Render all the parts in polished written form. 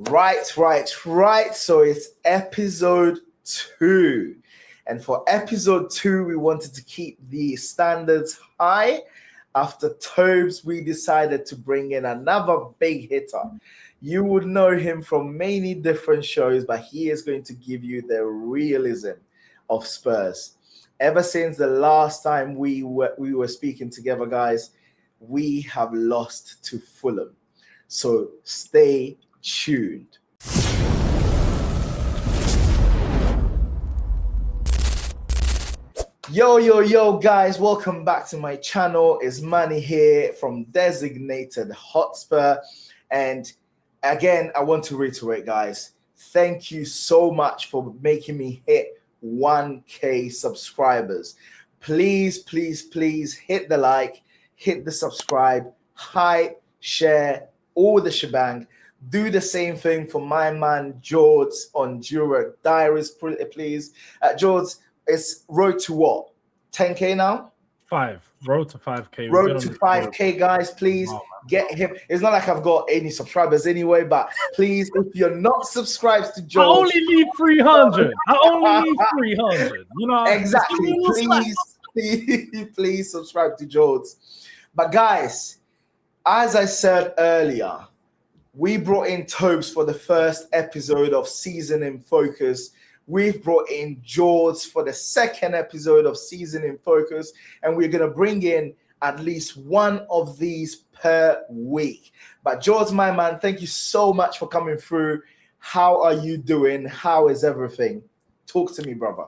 Right. So it's episode 2. And for episode 2, we wanted to keep the standards high. After Tobes, we decided to bring in another big hitter. You would know him from many different shows, but he is going to give you the realism of Spurs. Ever since the last time we were speaking together, guys, we have lost to Fulham. So stay tuned. Yo, guys, welcome back to my channel. It's Manny here from Designated Hotspur. And again, I want to reiterate, guys, thank you so much for making me hit 1K subscribers. Please hit the like, hit the subscribe, hype, share, all the shebang. Do the same thing for my man George on Dura Diaries, please. George, it's road to what? 10K now? 5. Road to 5K. Road to 5K, guys. Please get him. It's not like I've got any subscribers anyway, but please, if you're not subscribed to George, I only need 300. I only need 300. You know exactly. Please subscribe to George. But guys, as I said earlier, we brought in Tobes for the first episode of Season in Focus. We've brought in George for the second episode of Season in Focus, and we're going to bring in at least one of these per week. But George, my man, thank you so much for coming through. How are you doing? How is everything? Talk to me, brother.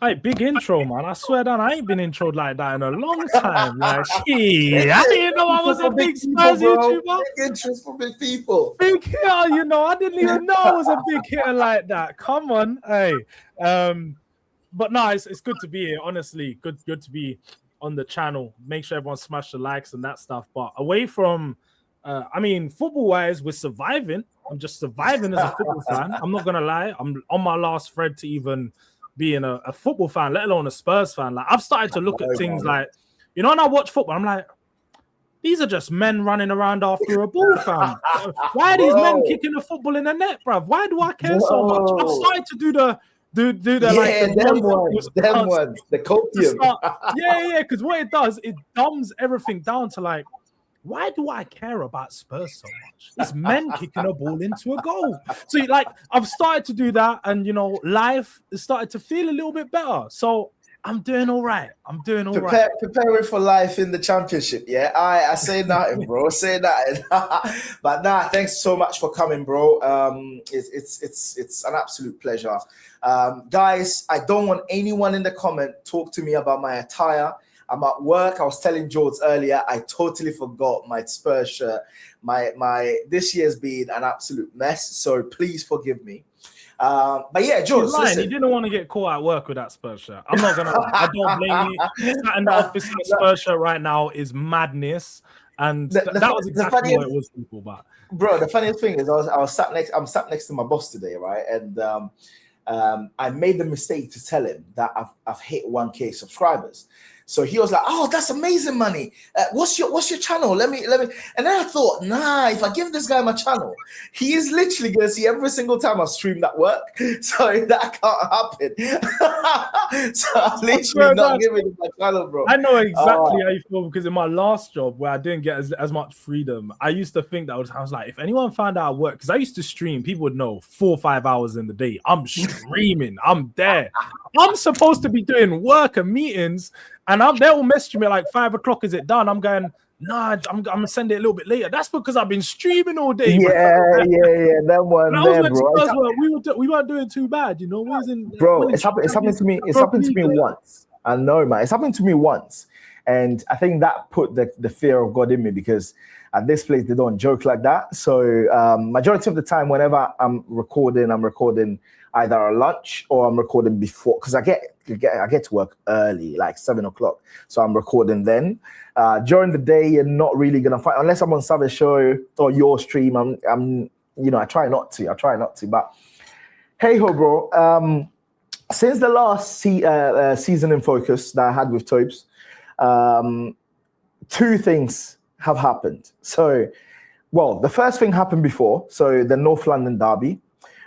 Hey, big intro, man. I swear down, I ain't been introed like that in a long time. Like, shit, I didn't know I was a big Spurs YouTuber. Big interest for big people. Big hitter, you know. I didn't even know I was a big hitter like that. Come on, hey. But no, it's good to be here. Honestly, good to be on the channel. Make sure everyone smash the likes and that stuff. But away from, football-wise, we're surviving. I'm just surviving as a football fan. I'm not gonna lie. I'm on my last thread to even being a football fan, let alone a Spurs fan. Like, I've started to look at things like, you know, when I watch football, I'm like, these are just men running around after a ball, fam. Why are these men kicking the football in the net, bruv? Why do I care so much? I've started to do the copium. Yeah, because what it does, it dumbs everything down to like, why do I care about Spurs so much? It's men kicking a ball into a goal. So, like, I've started to do that, and, you know, life has started to feel a little bit better. So, I'm doing all right. Preparing for life in the championship, yeah? I say nothing, bro. Say nothing. But nah, thanks so much for coming, bro. It's an absolute pleasure. Guys, I don't want anyone in the comment talk to me about my attire. I'm at work. I was telling George earlier, I totally forgot my Spurs shirt. My this year's been an absolute mess, so please forgive me. But yeah, George, listen. He didn't want to get caught at work with that Spurs shirt. I'm not gonna lie. I don't blame you. Sat in the office in a Spurs shirt right now is madness, and that was exactly what it was, people. But bro, the funniest thing is I'm sat next to my boss today, right? And I made the mistake to tell him that I've hit 1K subscribers. So he was like, "Oh, that's amazing, money. What's your channel? Let me." And then I thought, nah, if I give this guy my channel, he is literally gonna see every single time I stream that work. So that can't happen. So I'm literally not giving him my channel, bro. I know exactly how you feel, because in my last job where I didn't get as much freedom, I used to think that I was like, if anyone found out I work, because I used to stream, people would know 4 or 5 hours in the day. I'm streaming. I'm there. I'm supposed to be doing work and meetings. And they're all messaging me like 5 o'clock. Is it done? I'm going, nah, I'm gonna send it a little bit later. That's because I've been streaming all day. Yeah. That one there, bro. We weren't doing too bad, you know. It's happened to me. It's happened to me once. I know, man. It's happened to me once, and I think that put the fear of God in me, because at this place they don't joke like that. So majority of the time, whenever I'm recording either a lunch or I'm recording before, because I get to work early, like 7 o'clock. So I'm recording then. During the day, you're not really gonna find, unless I'm on Savage Show or your stream. I try not to. But hey ho, bro. Since the last season in focus that I had with Tobes, 2 things have happened. So Well, the first thing happened before, so the North London derby,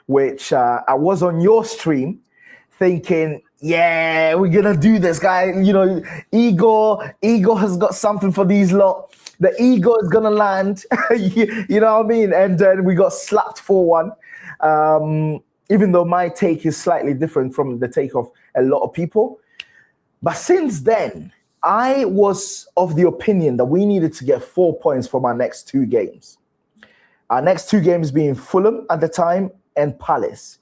which I was on your stream thinking, yeah, we're gonna do this, guy. You know, Igor has got something for these lot. The Igor is gonna land. You know what I mean? And then we got slapped 4-1. Even though my take is slightly different from the take of a lot of people. But since then, I was of the opinion that we needed to get 4 points from our next 2 games. Our next 2 games being Fulham at the time and Palace.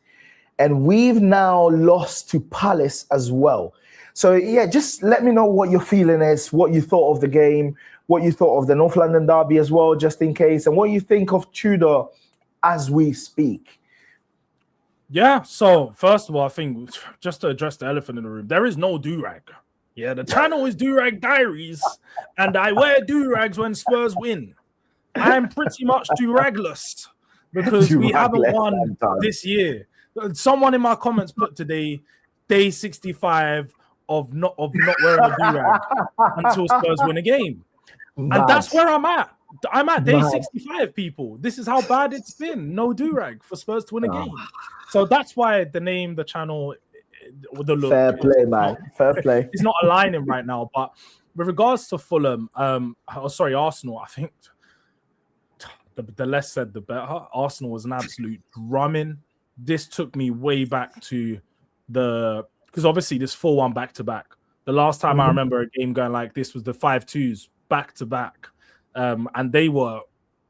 And we've now lost to Palace as well. So, yeah, just let me know what your feeling is, what you thought of the game, what you thought of the North London derby as well, just in case, and what you think of Tudor as we speak. Yeah, so first of all, I think just to address the elephant in the room, there is no do-rag. Yeah, the channel is Do-Rag Diaries, and I wear do-rags when Spurs win. I'm pretty much do-ragless because we haven't won this year. Someone in my comments put today, day 65 of not wearing a do-rag until Spurs win a game. Mad. And that's where I'm at. I'm at day 65, people. This is how bad it's been. No do-rag for Spurs to win a game. So that's why the name, the channel, the look. Fair play, man. Fair play. It's not aligning right now. But with regards to Fulham, Arsenal, I think the less said, the better. Arsenal was an absolute drumming. This took me way back to because obviously this 4-1 back-to-back. The last time I remember a game going like this was the 5-2s back-to-back. And they were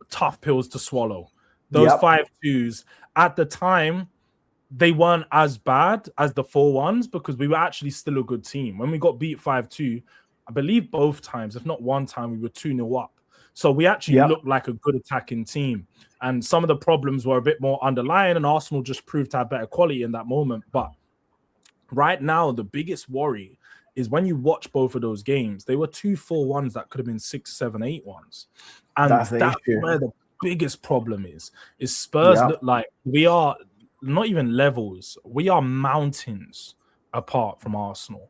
tough pills to swallow. Those 5-2s at the time, they weren't as bad as the 4-1s because we were actually still a good team. When we got beat 5-2, I believe both times, if not one time, we were 2-0 up. So we actually looked like a good attacking team. And some of the problems were a bit more underlying, and Arsenal just proved to have better quality in that moment. But right now, the biggest worry is when you watch both of those games, they were 2 4-1s that could have been 6, 7, 8-1s. And that's where the biggest problem is Spurs look like we are not even levels. We are mountains apart from Arsenal.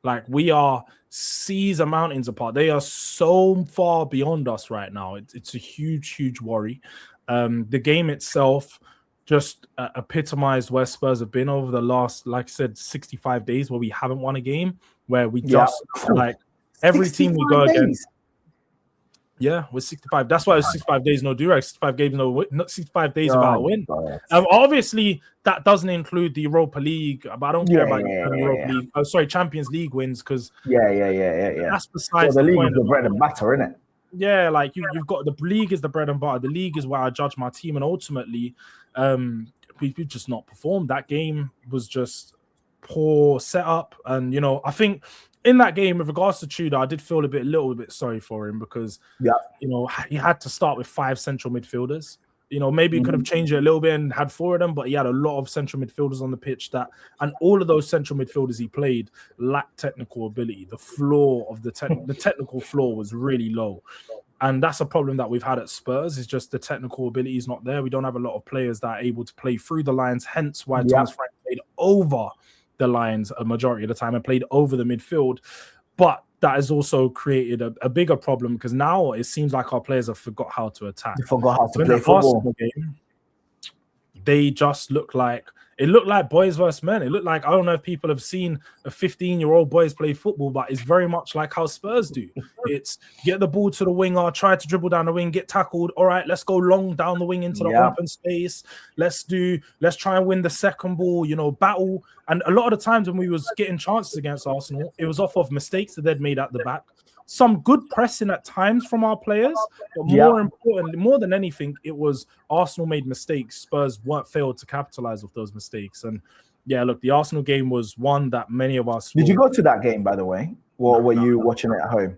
Like we are seas and mountains apart. They are so far beyond us right now. It's a huge, huge worry. The game itself just epitomized where Spurs have been over the last, like I said, 65 days where we haven't won a game, where we just like every team we go against. Yeah, with 65. That's why it's 65 days no do-rag, 65 games not 65 days without a win. Obviously, that doesn't include the Europa League, but I don't care about the Europa League. Oh, sorry, Champions League wins because that's besides the league point. Is the bread and butter, isn't it? Yeah, like you've got the league is the bread and butter. The league is where I judge my team, and ultimately, we just not performed. That game was just poor setup, and I think in that game, with regards to Tudor, I did feel a little bit sorry for him because he had to start with 5 central midfielders. Maybe he could have changed it a little bit and had 4 of them, but he had a lot of central midfielders on the pitch and all of those central midfielders he played lacked technical ability. The floor of the technical floor was really low. And that's a problem that we've had at Spurs, is just the technical ability is not there. We don't have a lot of players that are able to play through the lines, hence why Thomas Frank played over the lines a majority of the time and played over the midfield. But that has also created a bigger problem because now it seems like our players have forgot how to attack. They forgot how to play football. Game, they just looked like boys versus men. It looked like, I don't know if people have seen a 15-year-old boys play football, but it's very much like how Spurs do. It's get the ball to the winger, try to dribble down the wing, get tackled. All right, let's go long down the wing into the open space. Let's try and win the second ball, battle. And a lot of the times when we was getting chances against Arsenal, it was off of mistakes that they'd made at the back. Some good pressing at times from our players, but more importantly, more than anything, it was Arsenal made mistakes. Spurs failed to capitalize off those mistakes. And look, the Arsenal game was one that many of us. Did you go to that game, by the way, or were you watching it at home?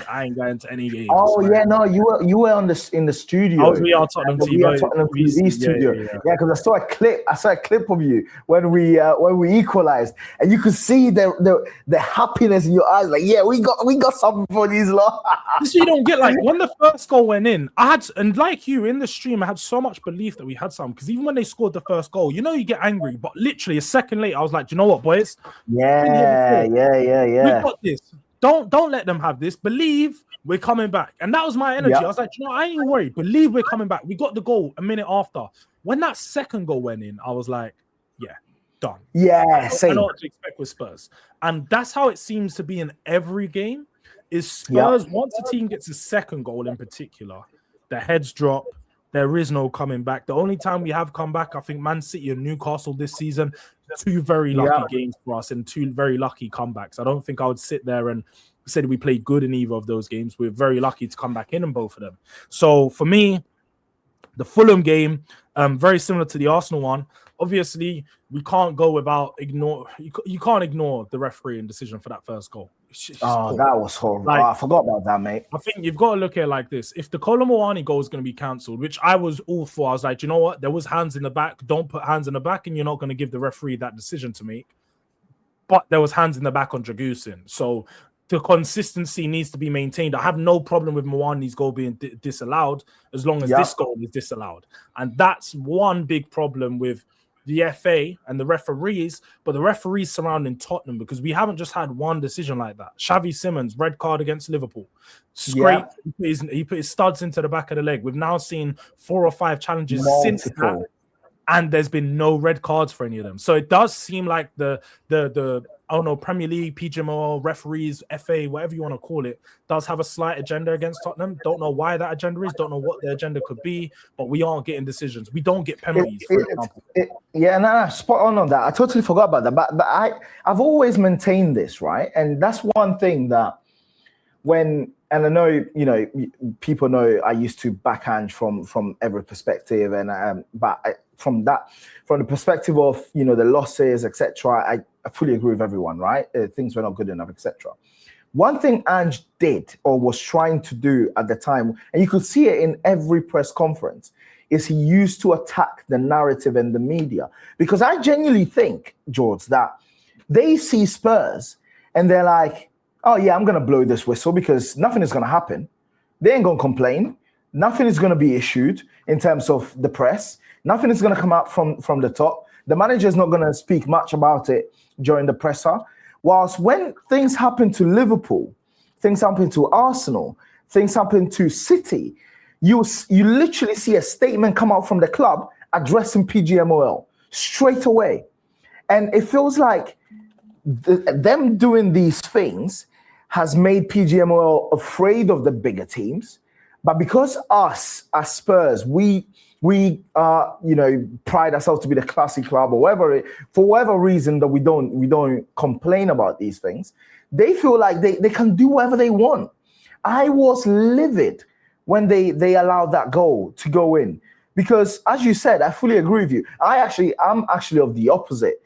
I ain't going to any games. Oh yeah, no, you were in the studio. I was VR Tottenham TV. Studio. Yeah, because I saw a clip of you when we equalized, and you could see the happiness in your eyes. Like, we got something for these lot. So you don't get, like, when the first goal went in, and like you in the stream, I had so much belief that we had something, because even when they scored the first goal, you get angry, but literally a second later, I was like, do you know what, boys? Yeah. We got this. don't let them have this. Believe we're coming back. And that was my energy. I was like, I ain't worried. Believe we're coming back. We got the goal a minute after. When that second goal went in, I was like, yeah, done. Yeah, I know what to expect with Spurs. And that's how it seems to be in every game. Is Spurs, once a team gets a second goal in particular, the heads drop. There is no coming back. The only time we have come back, I think Man City and Newcastle this season, 2 very lucky games for us and 2 very lucky comebacks. I don't think I would sit there and say we played good in either of those games. We're very lucky to come back in both of them. So for me, the Fulham game, very similar to the Arsenal one. Obviously, we can't go without you can't ignore the refereeing decision for that first goal. That was horrible. I forgot about that, mate. I think you've got to look at it like this. If the Kolo Muani goal is going to be cancelled, which I was all for, I was like, you know what? There was hands in the back. Don't put hands in the back, and you're not going to give the referee that decision to make. But there was hands in the back on Dragusin. So the consistency needs to be maintained. I have no problem with Muani's goal being disallowed as long as this goal is disallowed. And that's one big problem with the FA and the referees, but the referees surrounding Tottenham, because we haven't just had one decision like that. Xavi Simons, red card against Liverpool. Scrape, he put his studs into the back of the leg. We've now seen 4 or 5 challenges since that, and there's been no red cards for any of them. So it does seem like the I don't know, Premier League, PGMOL, referees, FA, whatever you want to call it, does have a slight agenda against Tottenham. Don't know why that agenda is. Don't know what the agenda could be, but we aren't getting decisions. We don't get penalties, for example. Spot on that. I totally forgot about that. But I've always maintained this, right? And that's one thing that and I know, people know I used to backhand from every perspective, and from the perspective of the losses, etc. I fully agree with everyone, right? Things were not good enough, etc. One thing Ange did or was trying to do at the time, and you could see it in every press conference, is he used to attack the narrative and the media. Because I genuinely think, George, that they see Spurs and they're like, oh yeah, I'm going to blow this whistle because nothing is going to happen. They ain't going to complain. Nothing is going to be issued in terms of the press. Nothing is going to come out from the top. The manager is not going to speak much about it during the presser. Whilst when things happen to Liverpool, things happen to Arsenal, things happen to City, you literally see a statement come out from the club addressing PGMOL straight away. And it feels like them doing these things has made PGMOL afraid of the bigger teams. But because us, as Spurs, we pride ourselves to be the classy club, or for whatever reason that we don't complain about these things, they feel like they can do whatever they want. I was livid when they allowed that goal to go in, because as you said, I fully agree with you. I'm actually of the opposite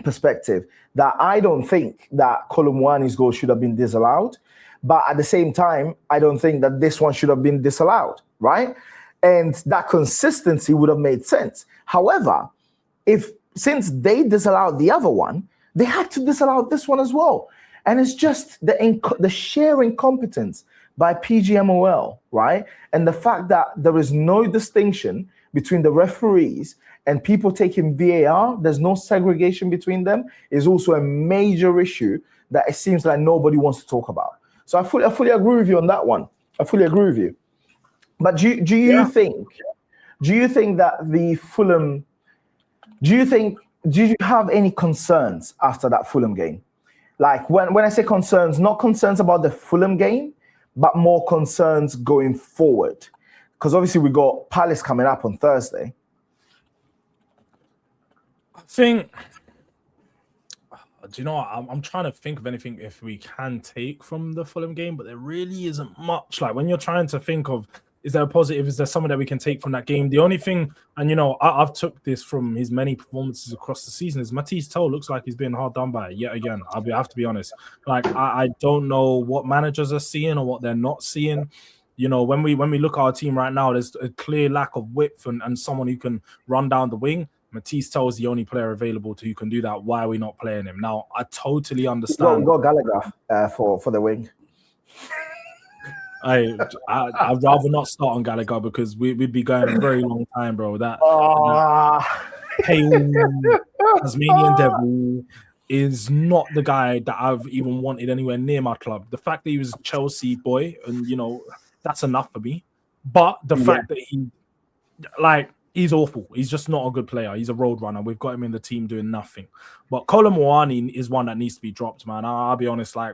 perspective, that I don't think that Kolo Muani's goal should have been disallowed, but at the same time, I don't think that this one should have been disallowed, right? And that consistency would have made sense. However, since they disallowed the other one, they had to disallow this one as well. And it's just the sheer incompetence by PGMOL, right? And the fact that there is no distinction between the referees and people taking VAR, there's no segregation between them, is also a major issue that it seems like nobody wants to talk about. So I fully agree with you on that one. I fully agree with you. But do you think that the Fulham, did you have any concerns after that Fulham game? Like when I say concerns, not concerns about the Fulham game, but more concerns going forward. Because obviously we got Palace coming up on Thursday. I think, do you know what? I'm trying to think of anything if we can take from the Fulham game, but there really isn't much. Like when you're trying to think of, is there a positive? Is there something that we can take from that game? The only thing, and I've took this from his many performances across the season, is Matisse Toe looks like he's been hard done by yet again. I have to be honest. Like I don't know what managers are seeing or what they're not seeing. When we look at our team right now, there's a clear lack of width and someone who can run down the wing. Matisse Toe is the only player available who can do that. Why are we not playing him? Now, I totally understand. We got Gallagher for the wing. I'd rather not start on Gallagher because we'd be going a very long time, bro. That pale Tasmanian devil. is not the guy that I've even wanted anywhere near my club. The fact that he was a Chelsea boy, and that's enough for me. But the fact that he's awful. He's just not a good player. He's a road runner. We've got him in the team doing nothing. But Kolo Muani is one that needs to be dropped, man. I'll be honest, I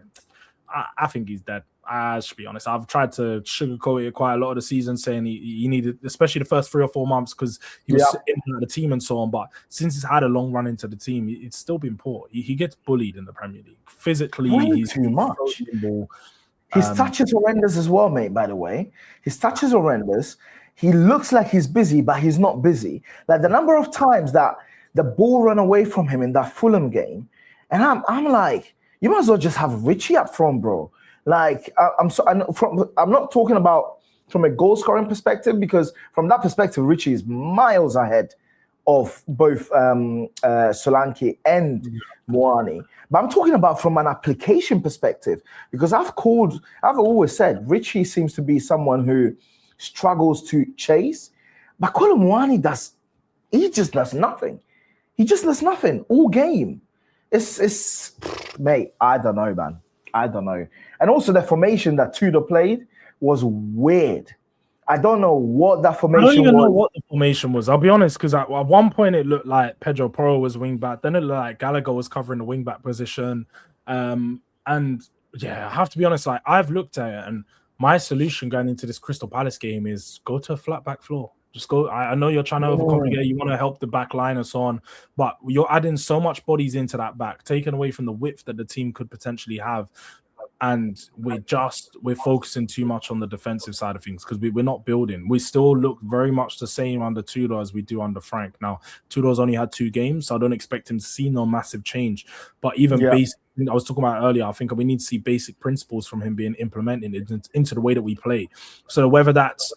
think he's dead. I should be honest. I've tried to sugarcoat it quite a lot of the season, saying he needed, especially the first 3 or 4 months, because he was in the team and so on. But since he's had a long run into the team, it's still been poor. He gets bullied in the Premier League. Physically, he's too much. His touch is horrendous as well, mate, by the way. His touch is horrendous. He looks like he's busy, but he's not busy. Like the number of times that the ball ran away from him in that Fulham game, and I'm like, you might as well just have Richie up front, bro. Like I'm not talking about from a goal scoring perspective, because from that perspective, Richie is miles ahead of both Solanke and Muani. But I'm talking about from an application perspective, because I've always said Richie seems to be someone who struggles to chase, but Kolo Muani he just does nothing. He just does nothing all game. It's mate, I don't know, man. I don't know. And also the formation that Tudor played was weird. I don't know what that formation was. I don't even know what the formation was. I'll be honest, because at one point it looked like Pedro Porro was wing back. Then it looked like Gallagher was covering the wing back position. And yeah, I have to be honest, I've looked at it, and my solution going into this Crystal Palace game is go to a flat back floor. Just go. I know you're trying to overcomplicate. You want to help the back line and so on, but you're adding so much bodies into that back, taking away from the width that the team could potentially have. And we're focusing too much on the defensive side of things, because we're not building. We still look very much the same under Tudor as we do under Frank. Now, Tudor's only had 2 games, so I don't expect him to see no massive change. But even basic, I was talking about earlier, I think we need to see basic principles from him being implemented into the way that we play. So whether that's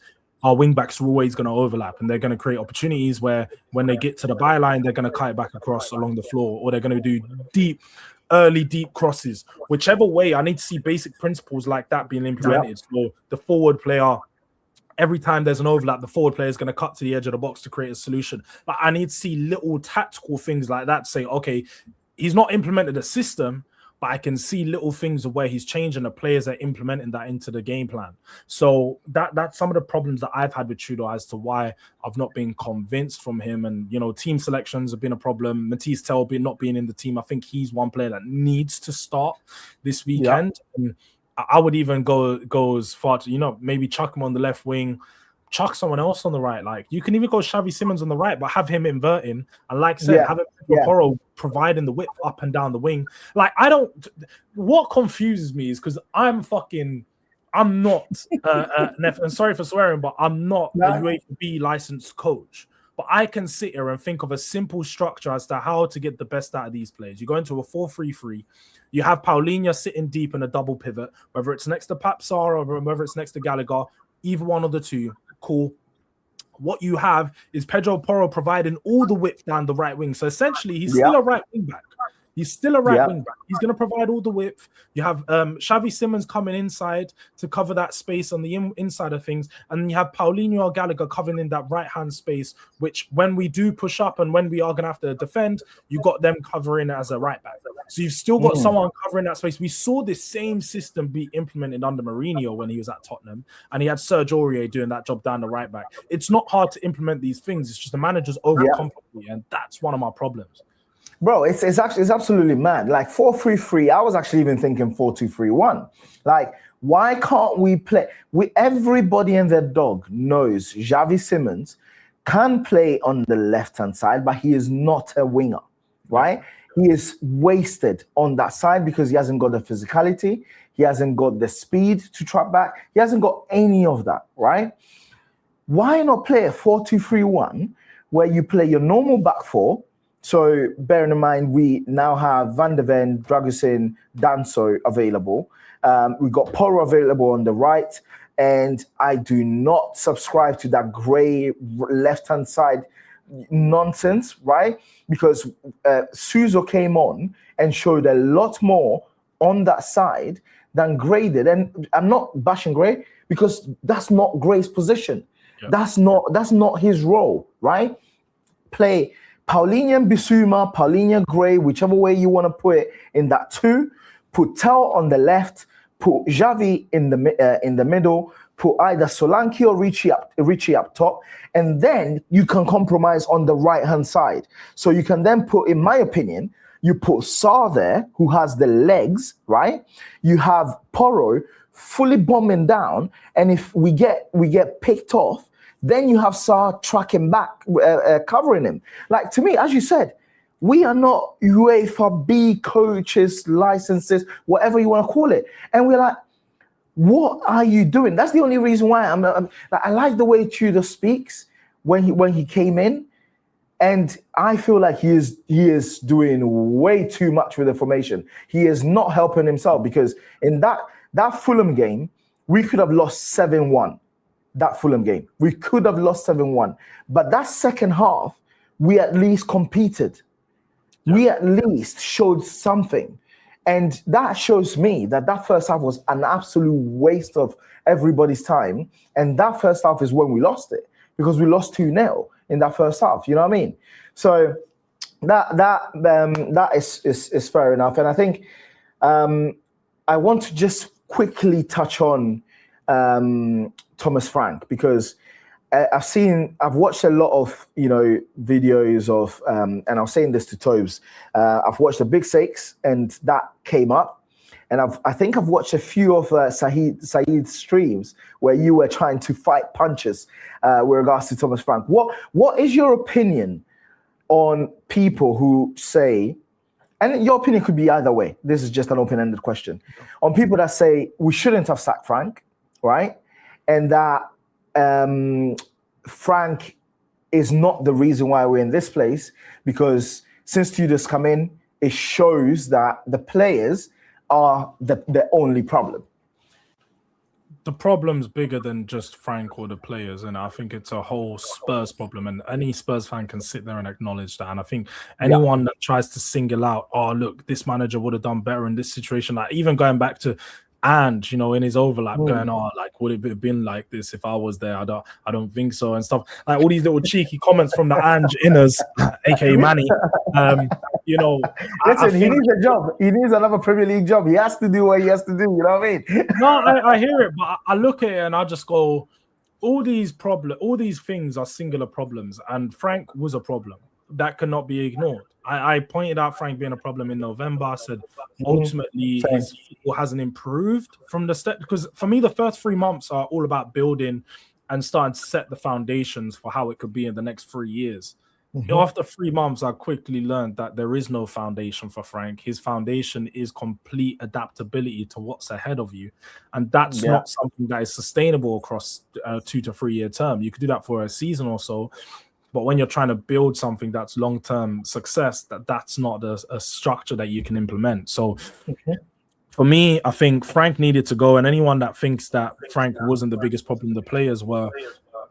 our wing backs are always going to overlap, and they're going to create opportunities where when they get to the byline, they're going to cut it back across along the floor, or they're going to do early deep crosses. Whichever way, I need to see basic principles like that being implemented. So the forward player, every time there's an overlap, the forward player is going to cut to the edge of the box to create a solution. But I need to see little tactical things like that to say, okay, he's not implemented a system, but I can see little things of where he's changing the players are implementing that into the game plan. So that's some of the problems that I've had with Tudor as to why I've not been convinced from him. And, team selections have been a problem. Matisse Tell not being in the team, I think he's one player that needs to start this weekend. And I would even go as far to, maybe chuck him on the left wing, chuck someone else on the right. Like, you can even go Xavi Simons on the right, but have him inverting. And like I said, have Porro providing the width up and down the wing. Like, what confuses me is because I'm not, and sorry for swearing, but I'm not a UAB licensed coach. But I can sit here and think of a simple structure as to how to get the best out of these players. You go into a 4-3-3. You have Paulinho sitting deep in a double pivot, whether it's next to Pap Sarr or whether it's next to Gallagher, either one of the two. Cool. What you have is Pedro Porro providing all the width down the right wing. So essentially, he's still a right wing back. He's still a right wing back. He's going to provide all the width. You have Xavi Simons coming inside to cover that space on the inside of things. And then you have Paulinho or Gallagher covering in that right-hand space, which when we do push up and when we are going to have to defend, you got them covering as a right back. So you've still got someone covering that space. We saw this same system be implemented under Mourinho when he was at Tottenham, and he had Serge Aurier doing that job down the right back. It's not hard to implement these things. It's just the managers overcomplicate, and that's one of my problems. Bro, it's absolutely mad. Like 4-3-3, I was actually even thinking 4-2-3-1. Like, why can't we play? Everybody and their dog knows Xavi Simons can play on the left-hand side, but he is not a winger, right? He is wasted on that side because he hasn't got the physicality. He hasn't got the speed to track back. He hasn't got any of that, right? Why not play a 4-2-3-1 where you play your normal back four? So bearing in mind, we now have Van de Ven, Dragusin, Danso available. We've got Porro available on the right. And I do not subscribe to that gray left-hand side nonsense, right? Because Suso came on and showed a lot more on that side than Gray did. And I'm not bashing Gray because that's not Gray's position. Yeah. That's not his role, right? Play Paulinho and Bissouma, Paulinho Gray, whichever way you want to put it in that two. Put Tel on the left. Put Xavi in the middle. Put either Solanke or Richie up top, and then you can compromise on the right-hand side. So you can then put, in my opinion, you put Sarr there, who has the legs, right? You have Porro fully bombing down, and if we get picked off, then you have Sarr tracking back, covering him. Like, to me, as you said, we are not UEFA B coaches, licenses, whatever you want to call it, and we're like, what are you doing? That's the only reason why I'm like, I like the way Tudor speaks when he came in, and I feel like he is doing way too much with the formation. He is not helping himself, because in that Fulham game, we could have lost 7-1. That Fulham game, we could have lost 7-1. But that second half, we at least competed. Yeah. We at least showed something. And that shows me that first half was an absolute waste of everybody's time. And that first half is when we lost it, because we lost 2-0 in that first half. You know what I mean? So that is fair enough. And I think I want to just quickly touch on Thomas Frank, because I've watched a lot of, videos of, and I was saying this to Tobes, I've watched the Big Six, and that came up, and I think I've watched a few of Saeed's streams where you were trying to fight punches with regards to Thomas Frank. What is your opinion on people who say, and your opinion could be either way, this is just an open-ended question, on people that say we shouldn't have sacked Frank, right? And that Frank is not the reason why we're in this place, because since Tudor's come in, it shows that the players are the only problem. The problem's bigger than just Frank or the players, and I think it's a whole Spurs problem, and any Spurs fan can sit there and acknowledge that. And I think anyone that tries to single out, oh, look, this manager would have done better in this situation, like even going back to and in his overlap, going on like, would it have been like this if I was there? I don't think so, and stuff like all these little cheeky comments from the Ange inners, aka Manny. Listen, he needs a job. He needs another Premier League job. He has to do what he has to do. You know what I mean? No, I hear it, but I look at it and I just go, all these things are singular problems, and Frank was a problem that cannot be ignored. I pointed out Frank being a problem in November. I said ultimately his football hasn't improved from the start, because for me the first 3 months are all about building and starting to set the foundations for how it could be in the next 3 years. After 3 months, I quickly learned that there is no foundation for Frank. His foundation is complete adaptability to what's ahead of you. And that's not something that is sustainable across a 2 to 3 year term. You could do that for a season or so. But when you're trying to build something that's long-term success, that's not a structure that you can implement. So for me, I think Frank needed to go. And anyone that thinks that Frank wasn't the biggest problem the players were,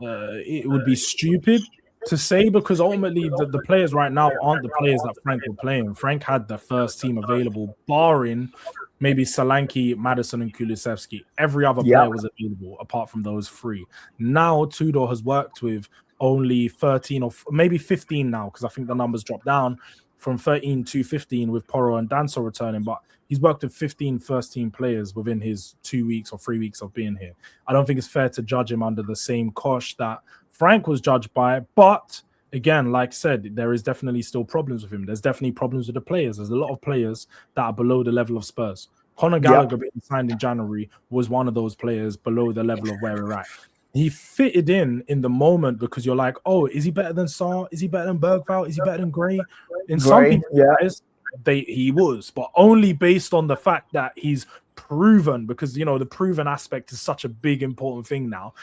it would be stupid to say, because ultimately the players right now aren't the players that Frank were playing. Frank had the first team available, barring maybe Solanke, Maddison, and Kulusevski. Every other player was available apart from those three. Now Tudor has worked with only 13 or maybe 15 now, because I think the numbers dropped down from 13 to 15 with Porro and Danso returning, but he's worked with 15 first-team players within his 2 weeks or 3 weeks of being here. I don't think it's fair to judge him under the same cosh that Frank was judged by, but again, like I said, there is definitely still problems with him. There's definitely problems with the players. There's a lot of players that are below the level of Spurs. Conor Gallagher being signed in January was one of those players below the level of where we're at. He fitted in the moment, because you're like, oh, is he better than Sarr? Is he better than Bergvall? Is he better than Gray? In some people's eyes, he was, but only based on the fact that he's proven, because the proven aspect is such a big important thing now.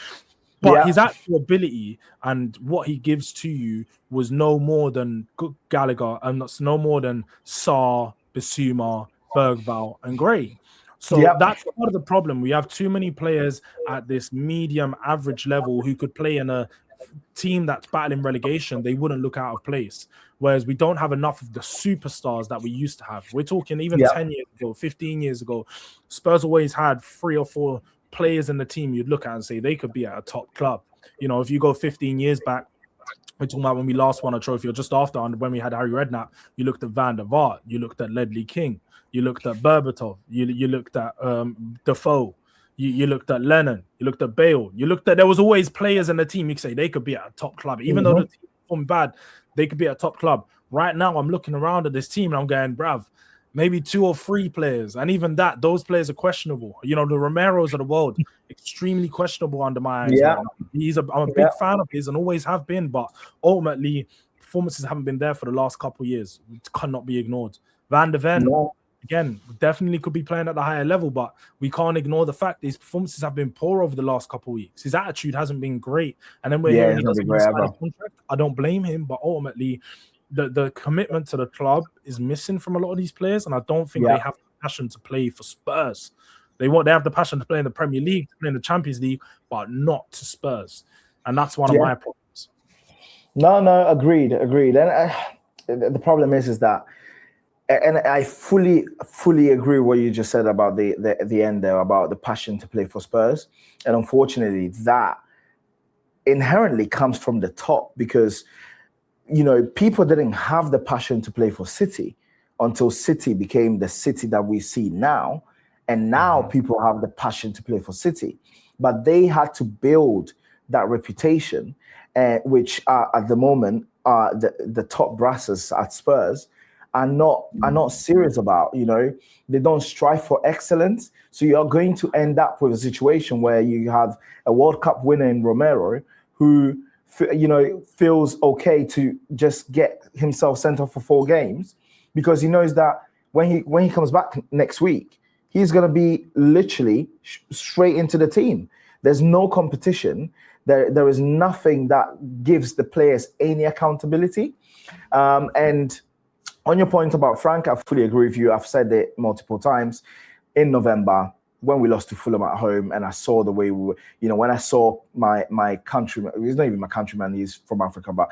But his actual ability and what he gives to you was no more than Gallagher, and that's no more than Sarr, Bissouma, Bergvall, and Gray. So that's part of the problem. We have too many players at this medium average level who could play in a team that's battling relegation. They wouldn't look out of place. Whereas we don't have enough of the superstars that we used to have. We're talking even 10 years ago, 15 years ago, Spurs always had 3 or 4 players in the team you'd look at and say they could be at a top club. If you go 15 years back, We're talking about when we last won a trophy, or just after, when we had Harry Redknapp. You looked at Van der Vaart, you looked at Ledley King, you looked at Berbatov, you looked at Defoe, you looked at Lennon, you looked at Bale, you looked at, there was always players in the team you could say they could be at a top club, even though the team performed bad, they could be at a top club. Right now, I'm looking around at this team and I'm going, bruv, maybe 2 or 3 players, and even that, those players are questionable. You know, the Romeros of the world, extremely questionable under my eyes. Yeah, I'm a big fan of his and always have been, but ultimately, performances haven't been there for the last couple of years. It cannot be ignored. Van de Ven, again, definitely could be playing at the higher level, but we can't ignore the fact his performances have been poor over the last couple of weeks. His attitude hasn't been great, and then we're hearing he doesn't sign a contract. I don't blame him, but ultimately, the commitment to the club is missing from a lot of these players, and I don't think they have the passion to play for Spurs. They have the passion to play in the Premier League, to play in the Champions League, but not to Spurs, and that's one of my problems. No, agreed. And the problem is that, and I fully agree with what you just said about the end there, about the passion to play for Spurs, and unfortunately, that inherently comes from the top, because people didn't have the passion to play for City until City became the City that we see now. And now people have the passion to play for City. But they had to build that reputation, which at the moment, the top brasses at Spurs are not serious about. They don't strive for excellence. So you're going to end up with a situation where you have a World Cup winner in Romero who feels okay to just get himself sent off for 4 games, because he knows that when he comes back next week, he's going to be literally straight into the team. There's no competition. There is nothing that gives the players any accountability. And on your point about Frank, I fully agree with you. I've said it multiple times. In November, when we lost to Fulham at home, and I saw the way we were, when I saw my countryman, he's not even my countryman, he's from Africa, but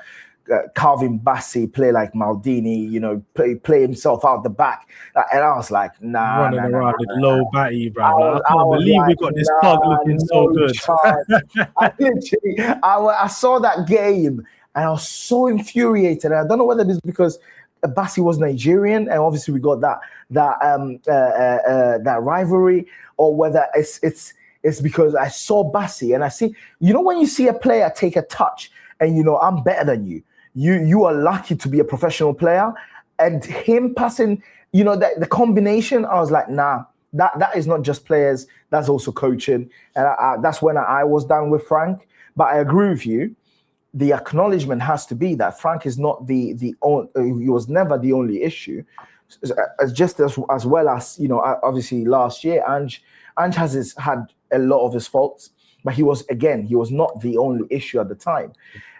Calvin Bassey play like Maldini, play himself out the back. And I was like, running around with low batty, bro. I can't believe we got this pug looking so good. I saw that game and I was so infuriated. And I don't know whether this is because Bassey was Nigerian, and obviously we got that rivalry, or whether it's because I saw Bassey and I see, when you see a player take a touch and I'm better than you, you are lucky to be a professional player, and him passing, the combination, I was like, nah, that is not just players, that's also coaching, and that's when I was down with Frank. But I agree with you. The acknowledgement has to be that Frank is not he was never the only issue. Just as well as obviously last year, Ange has had a lot of his faults, but he was not the only issue at the time,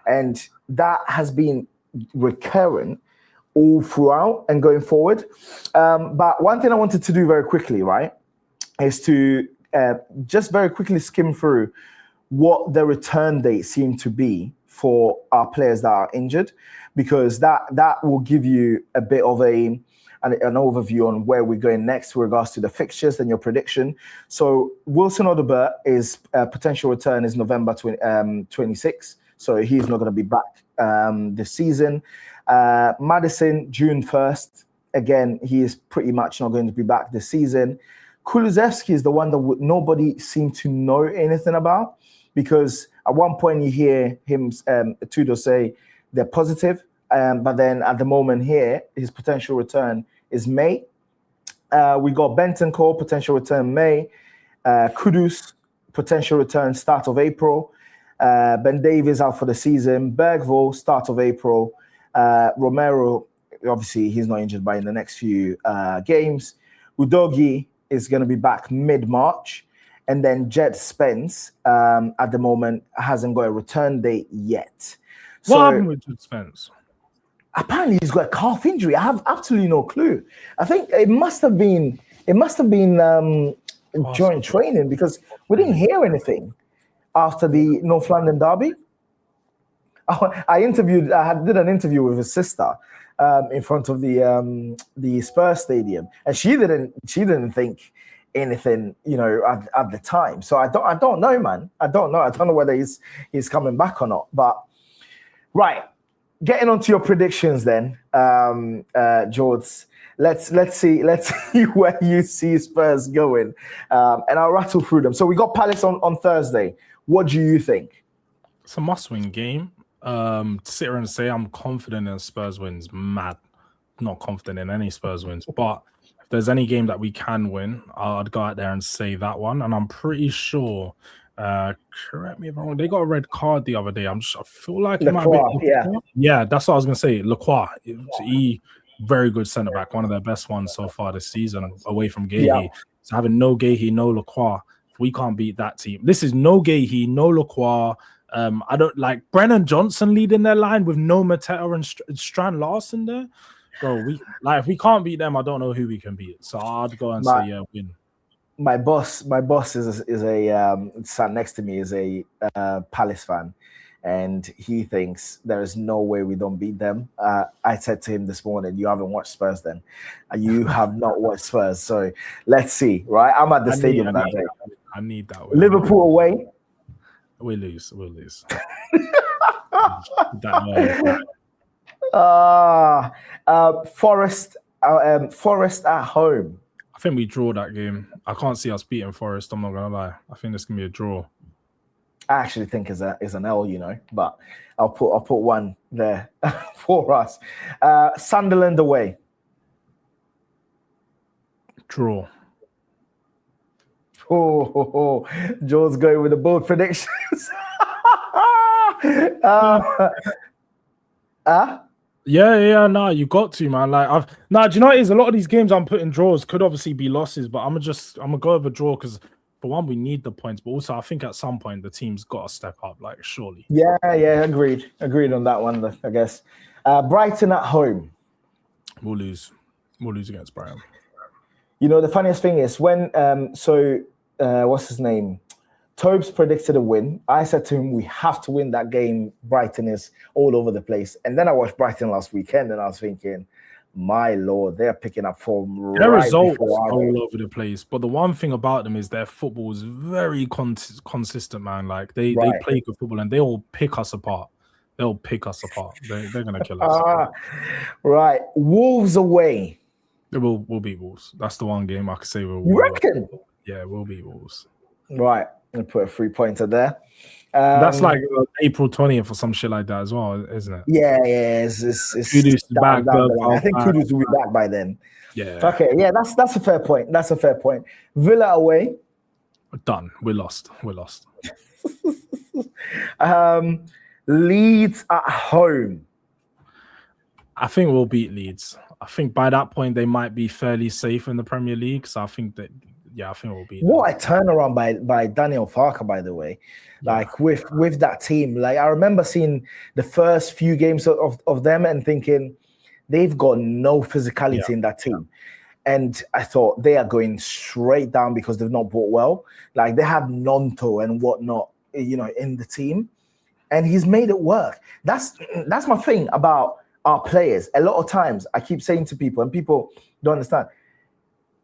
and that has been recurrent all throughout and going forward. But one thing I wanted to do very quickly, right, is to just very quickly skim through what the return date seemed to be for our players that are injured, because that will give you a bit of an overview on where we're going next with regards to the fixtures and your prediction. So Wilson Odobert, is potential return is November 26, so he's not going to be back this season. Maddison, June 1st, again, he is pretty much not going to be back this season. Kulusevski is the one that nobody seemed to know anything about, because at one point you hear him, Tudor, say they're positive, but then at the moment here, his potential return is May. We got Bentancur, potential return May. Kudus, potential return start of April. Ben Davies out for the season. Bergvall, start of April. Romero, obviously he's not injured by in the next few games. Udogie is going to be back mid-March. And then Jed Spence, at the moment, hasn't got a return date yet. What happened with Jed Spence? Apparently, he's got a calf injury. I have absolutely no clue. I think it must have been during training, because we didn't hear anything after the North London derby. I did an interview with his sister in front of the Spurs stadium, and she didn't think anything, at the time. So I don't know, man. I don't know whether he's coming back or not. But right, getting on to your predictions then, George. Let's see where you see Spurs going, and I'll rattle through them. So we got Palace on Thursday. What do you think? It's a must-win game. To sit here and say I'm confident in Spurs wins, mad. Not confident in any Spurs wins, but if there's any game that we can win, I'd go out there and say that one. And I'm pretty sure. Correct me if I'm wrong. They got a red card the other day. I feel like it might be. Yeah, that's what I was gonna say. Lacroix, very good centre back, one of their best ones so far this season, away from Gahey. Yeah. So having no Gahey, no Lacroix, we can't beat that team. This is no Gahey, no Lacroix. I don't like Brennan Johnson leading their line with no Mateta and Strand Larson there. Bro, if we can't beat them, I don't know who we can beat. So I'd go and say win. My boss is a sat next to me is a Palace fan, and he thinks there is no way we don't beat them. I said to him this morning, "You haven't watched Spurs, then? You have not watched Spurs." So let's see, right? I'm at the stadium that day. I need that. Liverpool away. We lose. We'll lose. Forest at home. I think we draw that game. I can't see us beating Forest. I'm not gonna lie. I think this can be a draw. I actually think is an L, but I'll put one there for us. Sunderland away. Draw. Oh, Joe's going with the bold predictions. Yeah, no, you got to, man. Like, do you know what it is? A lot of these games I'm putting draws could obviously be losses, but I'm gonna go with a draw because for one, we need the points, but also I think at some point the team's got to step up, like surely. Yeah, agreed on that one, I guess. Brighton at home. We'll lose against Brighton. The funniest thing is when what's his name? Tobes predicted a win. I said to him, we have to win that game. Brighton is all over the place. And then I watched Brighton last weekend and I was thinking, my Lord, they're picking up form. Their results are all over the place. But the one thing about them is their football is very consistent, man. Like they play good football and they'll pick us apart. They'll pick us apart. They're going to kill us. Right. Wolves away. We'll beat Wolves. That's the one game I could say you reckon? Yeah, we'll beat Wolves. Right. I'm going to put a 3-pointer there. That's like April 20th or some shit like that as well, isn't it? Yeah. It's Kudus back. I think Kudus will be back by then. Yeah. Okay. Yeah, that's a fair point. Villa away. Done. We're lost. Leeds at home. I think we'll beat Leeds. I think by that point they might be fairly safe in the Premier League. So I think we'll beat. What a turnaround by Daniel Farker, by the way. Like with that team, like I remember seeing the first few games of them and thinking they've got no physicality in that team. And I thought they are going straight down because they've not bought well. Like they had Nonto and whatnot, in the team. And he's made it work. That's my thing about our players. A lot of times I keep saying to people, and people don't understand,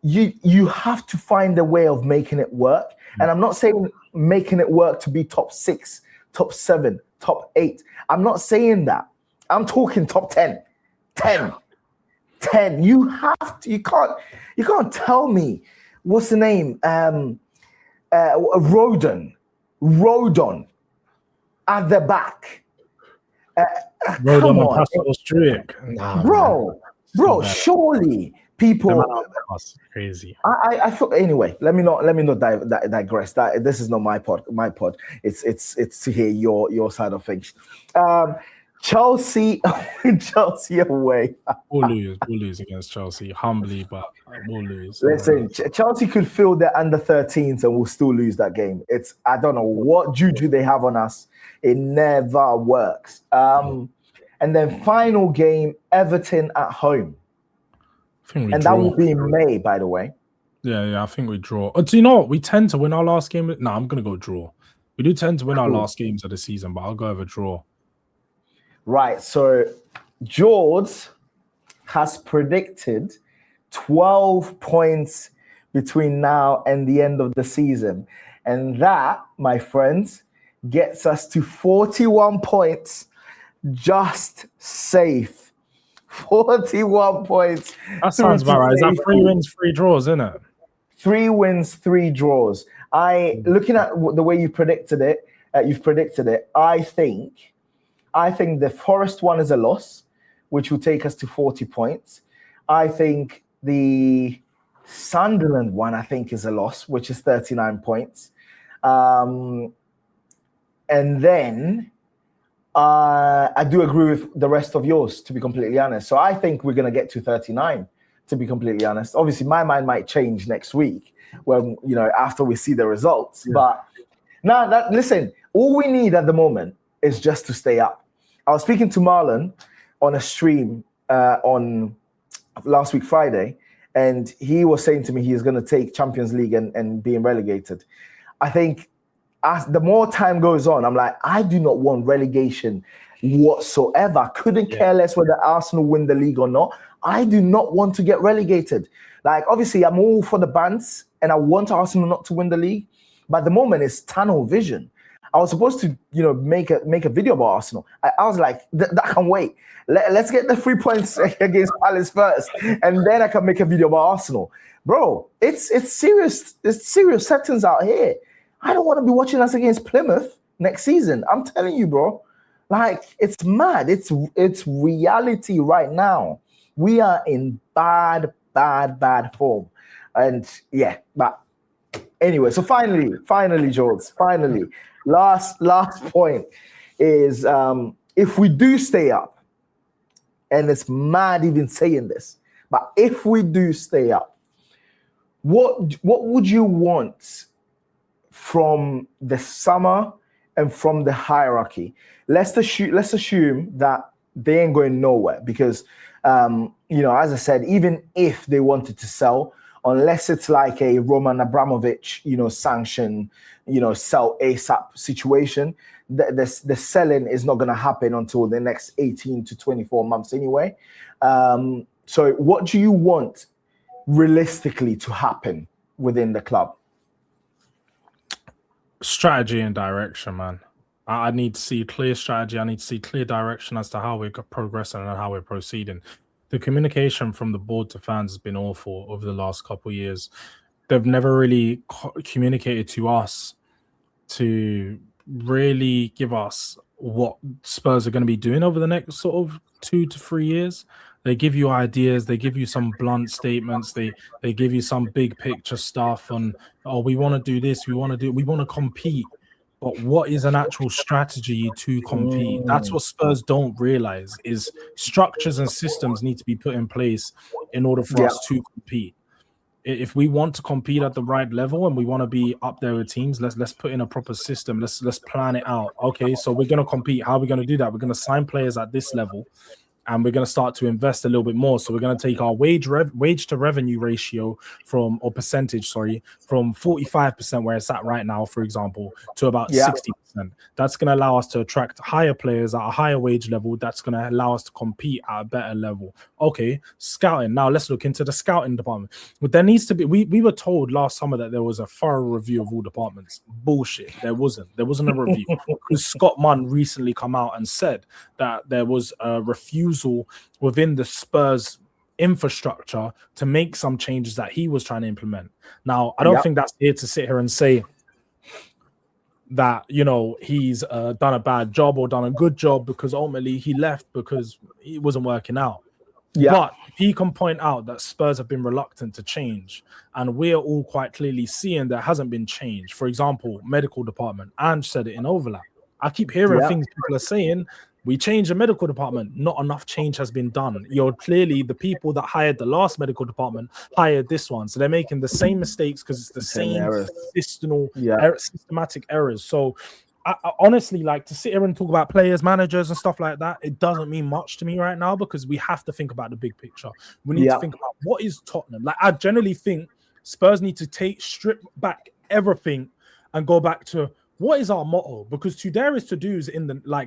you have to find a way of making it work. And I'm not saying making it work to be top 6, top 7, top 8. I'm not saying that. I'm talking top 10. 10. You have to, you can't tell me what's the name? Rodon at the back. Come on. Bro, surely people crazy. I feel anyway. Let me not digress. That this is not my pod. It's to hear your side of things. Chelsea away. We'll lose against Chelsea humbly, but we'll lose. Listen, Chelsea could field their under 13s and we'll still lose that game. I don't know what juju they have on us. It never works. And then final game, Everton at home. That will be in May, by the way. Yeah, I think we draw. Do you know what? We tend to win our last game. No, I'm going to go draw. We do tend to win our last games of the season, but I'll go over draw. Right, so George has predicted 12 points between now and the end of the season. And that, my friends, gets us to 41 points just safe. 41 points. That sounds about right. Is that 3 wins, 3 draws, isn't it? 3 wins, 3 draws. Looking at the way you predicted it, I think the Forest one is a loss, which will take us to 40 points. I think the Sunderland one, is a loss, which is 39 points. And then I do agree with the rest of yours, to be completely honest. So I think we're going to get to 39, to be completely honest. Obviously, my mind might change next week when, after we see the results. Yeah. But now, listen, all we need at the moment is just to stay up. I was speaking to Marlon on a stream on last week, Friday, and he was saying to me he's going to take Champions League and being relegated. I think as the more time goes on, I'm like, I do not want relegation whatsoever. I couldn't care less whether Arsenal win the league or not. I do not want to get relegated. Like, obviously, I'm all for the bans, and I want Arsenal not to win the league. But at the moment, it's tunnel vision. I was supposed to, make a video about Arsenal. I was like, that can wait. Let's get the 3 points against Palace first, and then I can make a video about Arsenal. Bro, it's serious. It's serious settings out here. I don't want to be watching us against Plymouth next season. I'm telling you, bro. Like, it's mad. It's reality right now. We are in bad form. And yeah, but anyway, so finally, George, last point is if we do stay up, and it's mad even saying this, but if we do stay up, what would you want from the summer and from the hierarchy? Let's assume that they ain't going nowhere because, as I said, even if they wanted to sell, unless it's like a Roman Abramovich, sanction, sell ASAP situation, the selling is not going to happen until the next 18 to 24 months anyway. So what do you want realistically to happen within the club? Strategy and direction, man. I need to see clear strategy. I need to see clear direction as to how we're progressing and how we're proceeding. The communication from the board to fans has been awful over the last couple of years. They've never really communicated to us to really give us what Spurs are going to be doing over the next sort of 2 to 3 years. They give you ideas. They give you some blunt statements. They give you some big picture stuff on, we want to do this. We want to compete. But what is an actual strategy to compete? That's what Spurs don't realize is structures and systems need to be put in place in order for us to compete. If we want to compete at the right level and we want to be up there with teams, let's put in a proper system. Let's plan it out. Okay, so we're going to compete. How are we going to do that? We're going to sign players at this level, and we're going to start to invest a little bit more. So we're going to take our wage to revenue ratio from 45%, where it's at right now, for example, to about 60%. That's going to allow us to attract higher players at a higher wage level. That's going to allow us to compete at a better level. Okay, scouting. Now let's look into the scouting department. But there needs to be, we were told last summer that there was a thorough review of all departments. Bullshit. There wasn't a review. Because Scott Munn recently come out and said that there was a refusal within the Spurs infrastructure to make some changes that he was trying to implement. Now, I don't think that's here to sit here and say that, he's done a bad job or done a good job, because ultimately he left because it wasn't working out. But he can point out that Spurs have been reluctant to change, and we're all quite clearly seeing there hasn't been change. For example, medical department, Ange said it in overlap. I keep hearing things people are saying, we changed the medical department. Not enough change has been done. You're clearly the people that hired the last medical department hired this one. So they're making the same mistakes because it's the same systematic errors. So I honestly, like, to sit here and talk about players, managers and stuff like that, it doesn't mean much to me right now, because we have to think about the big picture. We need to think about what is Tottenham. Like, I generally think Spurs need to strip back everything and go back to, what is our motto? Because to dare is to do is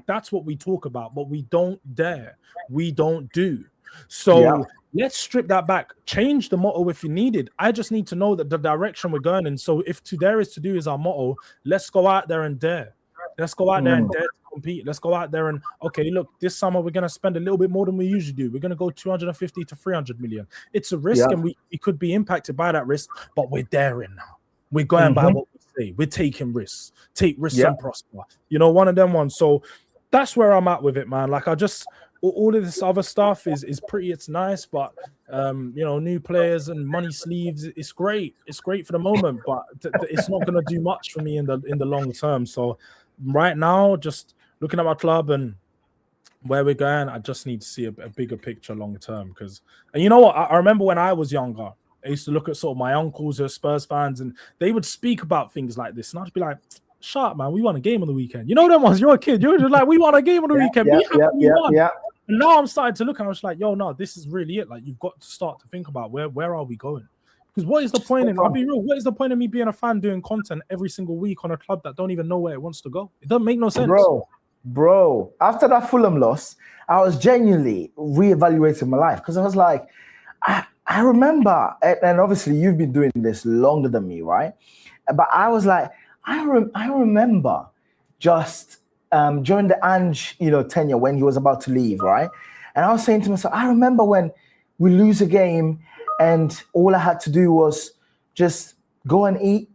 that's what we talk about, but we don't dare. We don't do. So let's strip that back. Change the motto if you need it. I just need to know that the direction we're going in. So if to dare is to do is our motto, let's go out there and dare. Let's go out there and dare to compete. Let's go out there and, okay, look, this summer we're going to spend a little bit more than we usually do. We're going to go 250 to 300 million. It's a risk, and we could be impacted by that risk, but we're daring now. We're going by what we say. We're taking risks. Take risks and prosper. You know, one of them ones. So that's where I'm at with it, man. Like, all of this other stuff is pretty, it's nice, but you know, new players and money sleeves, it's great. It's great for the moment, but it's not going to do much for me in the long term. So right now, just looking at my club and where we're going, I just need to see a bigger picture long term. Because, and you know what, I remember when I was younger, I used to look at sort of my uncles who are Spurs fans, and they would speak about things like this, and I'd be like, shut up, man, we won a game on the weekend. You know them ones, you're a kid, you're just like, we won a game on the weekend. And now I'm starting to look, and I was like, yo, no, this is really it. Like, you've got to start to think about where are we going? Because what is the point I'll be real, what is the point of me being a fan doing content every single week on a club that don't even know where it wants to go? It doesn't make no sense. Bro, after that Fulham loss, I was genuinely reevaluating my life, because I was like, I remember, and obviously you've been doing this longer than me, right? But I was like, I remember just during the Ange, tenure, when he was about to leave, right? And I was saying to myself, I remember when we lose a game and all I had to do was just go and eat,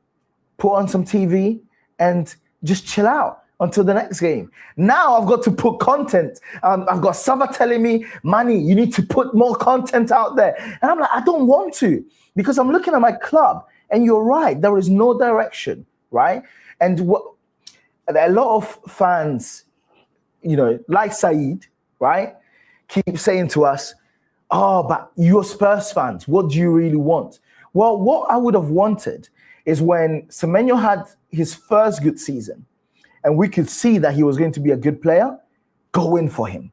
put on some TV, and just chill out until the next game. Now I've got to put content. I've got Sava telling me, Manny, you need to put more content out there. And I'm like, I don't want to, because I'm looking at my club, and you're right, there is no direction, right? And a lot of fans, like Saeed, right, keep saying to us, oh, but you're Spurs fans, what do you really want? Well, what I would have wanted is when Semenyo had his first good season, and we could see that he was going to be a good player, go in for him.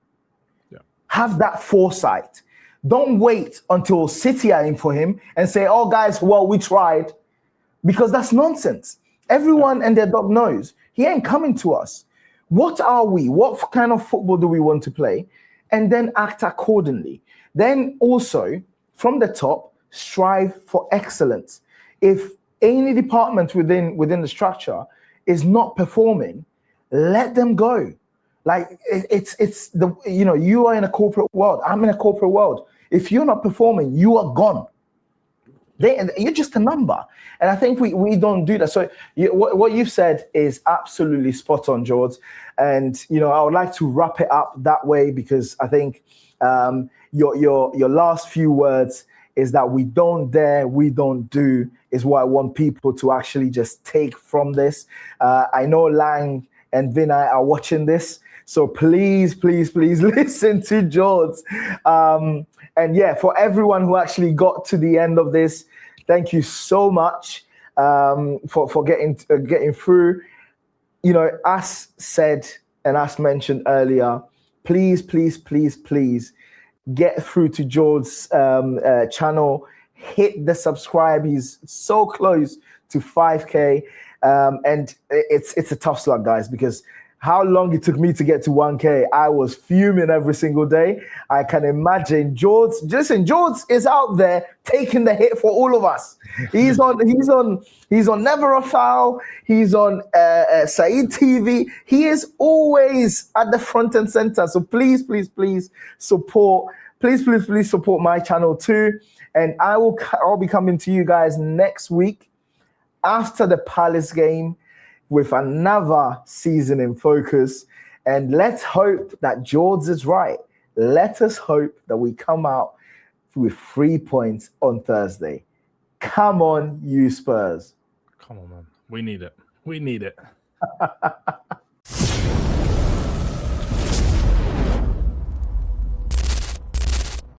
Yeah. Have that foresight. Don't wait until City are in for him and say, oh, guys, well, we tried. Because that's nonsense. Everyone and their dog knows he ain't coming to us. What are we? What kind of football do we want to play? And then act accordingly. Then also, from the top, strive for excellence. If any department within the structure is not performing, let them go. Like, it's the, you are in a corporate world. I'm in a corporate world. If you're not performing, you are gone. You're just a number. And I think we don't do that. So what you've said is absolutely spot on, George. And, I would like to wrap it up that way, because I think your last few words is that we don't dare, we don't do, is what I want people to actually just take from this. I know Lang and Vinay are watching this, so please, please, please listen to George. And yeah, for everyone who actually got to the end of this, thank you so much for getting through. As said and as mentioned earlier, please, please, please, please get through to George's channel. Hit the subscribe. He's so close to 5K. And it's a tough slog, guys, because how long it took me to get to 1K, I was fuming every single day. I can imagine George is out there taking the hit for all of us. He's on Never a Foul. He's on Saeed TV. He is always at the front and center. So please, please, please support. Please, please, please support my channel too. And I'll be coming to you guys next week after the Palace game with another season in focus. And let's hope that George is right. Let us hope that we come out with 3 points on Thursday. Come on, you Spurs. Come on, man. We need it. We need it.